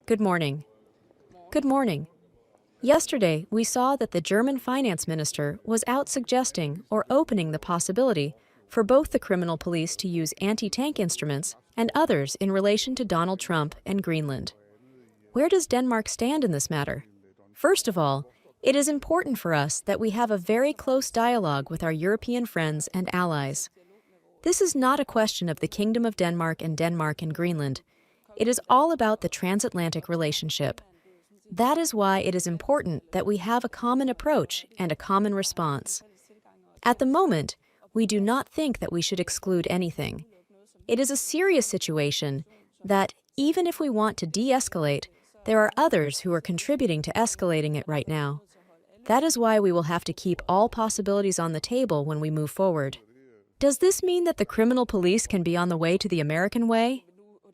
Good morning. Good morning. Yesterday, we saw that the German finance minister was out suggesting or opening the possibility for both the criminal police to use anti-tank instruments and others in relation to Donald Trump and Greenland. Where does Denmark stand in this matter? First of all, it is important for us that we have a very close dialogue with our European friends and allies. This is not a question of the Kingdom of Denmark and Greenland. It is all about the transatlantic relationship. That is why it is important that we have a common approach and a common response. At the moment, we do not think that we should exclude anything. It is a serious situation that, even if we want to de-escalate, there are others who are contributing to escalating it right now. That is why we will have to keep all possibilities on the table when we move forward. Does this mean that the criminal police can be on the way to the American way?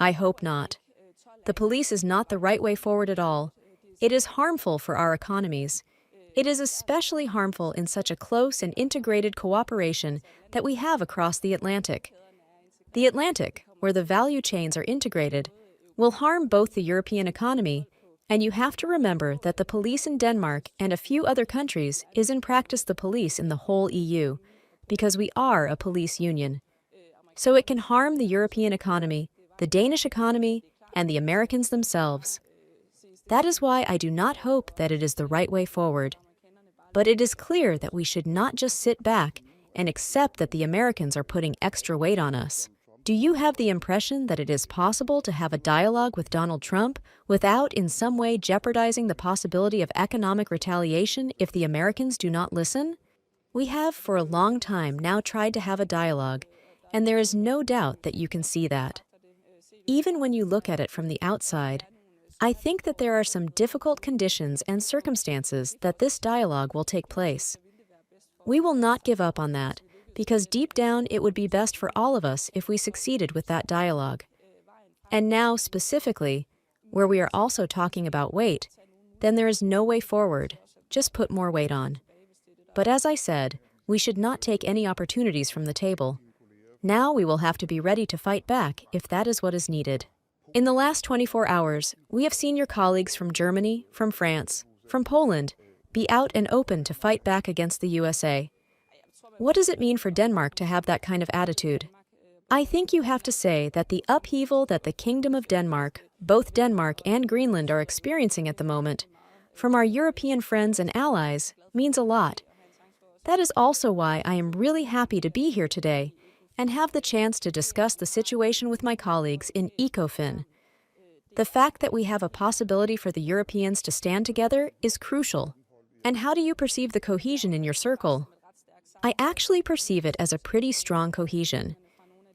I hope not. The police is not the right way forward at all. It is harmful for our economies. It is especially harmful in such a close and integrated cooperation that we have across the Atlantic. The Atlantic, where the value chains are integrated, will harm both the European economy, and you have to remember that the police in Denmark and a few other countries is in practice the police in the whole EU, because we are a police union. So it can harm the European economy, the Danish economy, and the Americans themselves. That is why I do not hope that it is the right way forward. But it is clear that we should not just sit back and accept that the Americans are putting extra weight on us. Do you have the impression that it is possible to have a dialogue with Donald Trump without in some way jeopardizing the possibility of economic retaliation if the Americans do not listen? We have for a long time now tried to have a dialogue, and there is no doubt that you can see that. Even when you look at it from the outside, I think that there are some difficult conditions and circumstances that this dialogue will take place. We will not give up on that, because deep down it would be best for all of us if we succeeded with that dialogue. And now, specifically, where we are also talking about weight, then there is no way forward, just put more weight on. But as I said, we should not take any opportunities from the table. Now we will have to be ready to fight back if that is what is needed. In the last 24 hours, we have seen your colleagues from Germany, from France, from Poland, be out and open to fight back against the USA. What does it mean for Denmark to have that kind of attitude? I think you have to say that the upheaval that the Kingdom of Denmark, both Denmark and Greenland are experiencing at the moment, from our European friends and allies, means a lot. That is also why I am really happy to be here today and have the chance to discuss the situation with my colleagues in ECOFIN. The fact that we have a possibility for the Europeans to stand together is crucial. And how do you perceive the cohesion in your circle? I actually perceive it as a pretty strong cohesion.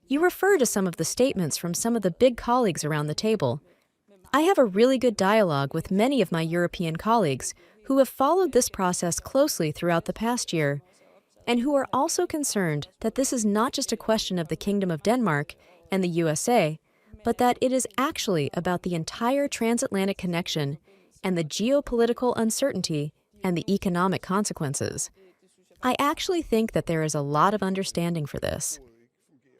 You refer to some of the statements from some of the big colleagues around the table. I have a really good dialogue with many of my European colleagues who have followed this process closely throughout the past year, and who are also concerned that this is not just a question of the Kingdom of Denmark and the USA, but that it is actually about the entire transatlantic connection and the geopolitical uncertainty and the economic consequences. I actually think that there is a lot of understanding for this.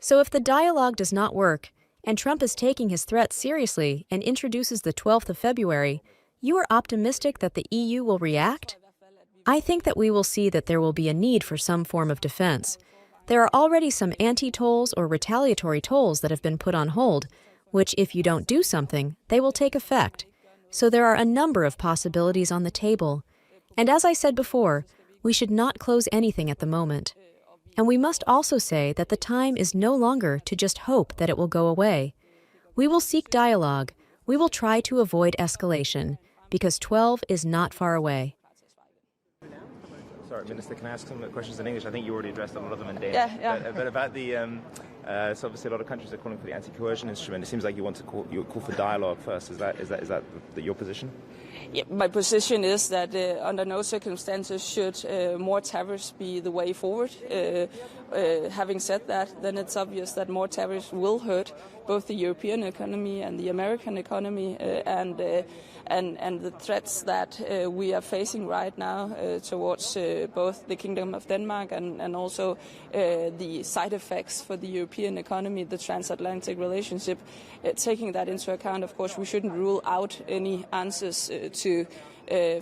So if the dialogue does not work, and Trump is taking his threats seriously and introduces the 12th of February, you are optimistic that the EU will react? I think that we will see that there will be a need for some form of defense. There are already some anti-tolls or retaliatory tolls that have been put on hold, which, if you don't do something, they will take effect. So there are a number of possibilities on the table. And as I said before, we should not close anything at the moment. And we must also say that the time is no longer to just hope that it will go away. We will seek dialogue. We will try to avoid escalation, because 12 is not far away. Sorry, Minister, can I ask some questions in English? I think you already addressed a lot of them in Danish. Yeah. But about the, so obviously a lot of countries are calling for the anti-coercion instrument. It seems like you call for dialogue first. Is that your position? Yeah, my position is that under no circumstances should more tariffs be the way forward. Having said that, then it's obvious that more tariffs will hurt both the European economy and the American economy, and the threats that we are facing right now towards both the Kingdom of Denmark and also the side effects for the European European economy, the transatlantic relationship. Taking that into account, of course, we shouldn't rule out any answers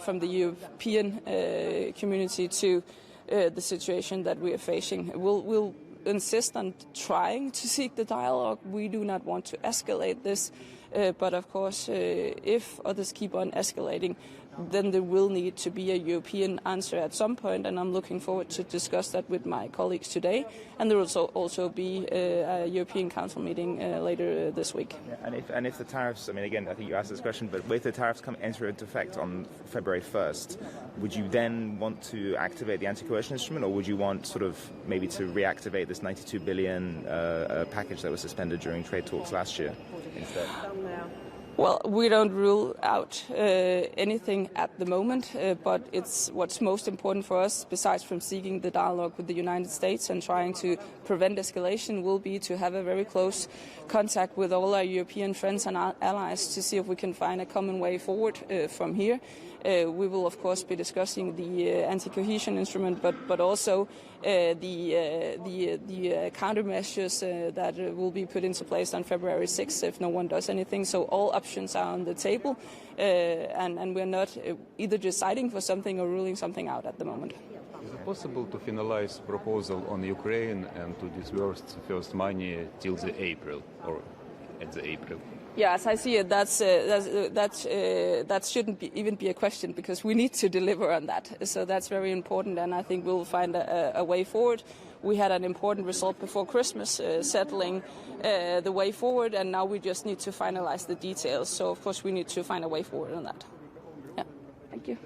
from the European community to the situation that we are facing. We'll insist on trying to seek the dialogue. We do not want to escalate this, but of course, if others keep on escalating, then there will need to be a European answer at some point, and I'm looking forward to discuss that with my colleagues today. And there will also be a European Council meeting later this week. Yeah, and if the tariffs, I mean, again, I think you asked this question, but if the tariffs enter into effect on February 1st, would you then want to activate the anti-coercion instrument, or would you want sort of maybe to reactivate this 92 billion package that was suspended during trade talks last year instead? Well, we don't rule out anything at the moment, but it's what's most important for us, besides from seeking the dialogue with the United States and trying to prevent escalation, will be to have a very close contact with all our European friends and our allies to see if we can find a common way forward from here. We will, of course, be discussing the anti-cohesion instrument, but also the countermeasures that will be put into place on February 6th if no one does anything. So all options are on the table, and we're not either deciding for something or ruling something out at the moment. Is it possible to finalize proposal on Ukraine and to disburse first money till the April or at the April? Yeah, as I see it, that shouldn't even be a question, because we need to deliver on that. So that's very important, and I think we'll find a way forward. We had an important result before Christmas, settling the way forward, and now we just need to finalize the details. So, of course, we need to find a way forward on that. Yeah, thank you.